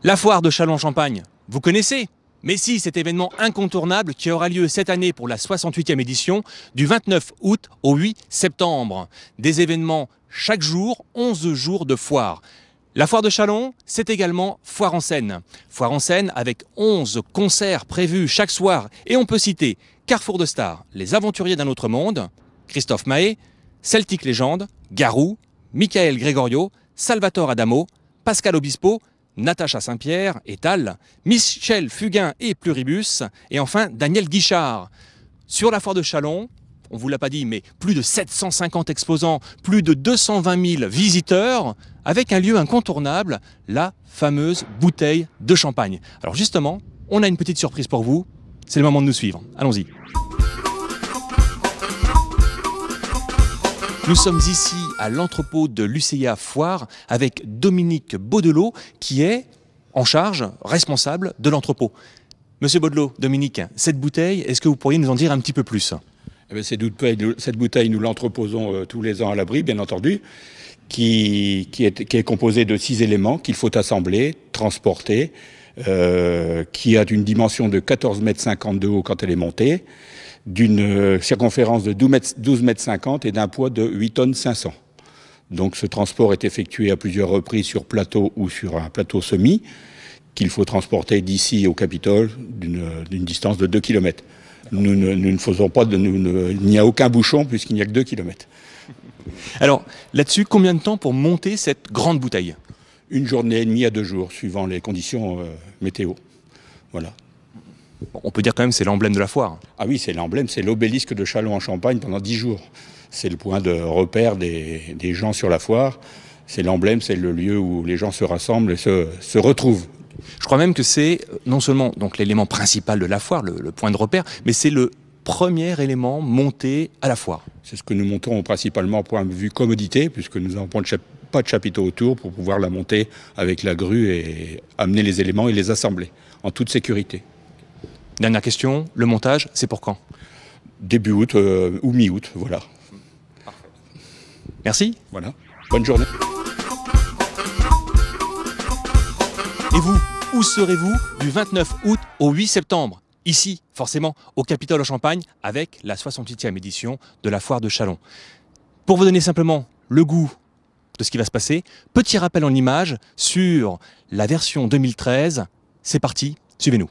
La foire de Châlons-en-Champagne, vous connaissez? Mais si, cet événement incontournable qui aura lieu cette année pour la 68e édition, du 29 août au 8 septembre. Des événements chaque jour, 11 jours de foire. La foire de Châlons, c'est également Foire en Seine. Foire en Seine avec 11 concerts prévus chaque soir. Et on peut citer Carrefour de Stars, Les Aventuriers d'un autre monde, Christophe Mahé, Celtic Légende, Garou, Michael Gregorio, Salvatore Adamo, Pascal Obispo, Natacha Saint-Pierre et Tal, Michel Fugain et Pluribus, et enfin Daniel Guichard. Sur la foire de Châlons, on ne vous l'a pas dit, mais plus de 750 exposants, plus de 220 000 visiteurs, avec un lieu incontournable, la fameuse bouteille de champagne. Alors justement, on a une petite surprise pour vous, c'est le moment de nous suivre. Allons-y. Nous sommes ici à l'entrepôt de l'UCIA Foire avec Dominique Baudelot qui est en charge, responsable de l'entrepôt. Monsieur Baudelot, Dominique, cette bouteille, est-ce que vous pourriez nous en dire un petit peu plus? Cette bouteille, nous l'entreposons tous les ans à l'abri, bien entendu, qui est composée de 6 éléments qu'il faut assembler, transporter, qui a une dimension de 14,50 m de haut quand elle est montée, d'une circonférence de 12,50 m et d'un poids de 8,5 tonnes. Donc ce transport est effectué à plusieurs reprises sur plateau ou sur un plateau semi, qu'il faut transporter d'ici au Capitole d'une distance de 2 km. Nous ne faisons pas il n'y a aucun bouchon puisqu'il n'y a que 2 km. Alors là-dessus, combien de temps pour monter cette grande bouteille? 1 journée et demie à 2 jours, suivant les conditions météo. Voilà. On peut dire quand même que c'est l'emblème de la foire. Ah oui, c'est l'emblème, c'est l'obélisque de Châlons en Champagne pendant 10 jours. C'est le point de repère des gens sur la foire. C'est l'emblème, c'est le lieu où les gens se rassemblent et se retrouvent. Je crois même que c'est non seulement donc l'élément principal de la foire, le point de repère, mais c'est le premier élément monté à la foire. C'est ce que nous montons principalement au point de vue commodité, puisque nous n'avons pas de chapiteau autour pour pouvoir la monter avec la grue et amener les éléments et les assembler en toute sécurité. Dernière question, le montage, c'est pour quand? Début août ou mi-août, voilà. Parfait. Merci. Voilà. Bonne journée. Et vous, où serez-vous du 29 août au 8 septembre? Ici, forcément, au Capitole en Champagne, avec la 68e édition de la foire de Châlons. Pour vous donner simplement le goût de ce qui va se passer, petit rappel en images sur la version 2013. C'est parti, suivez-nous.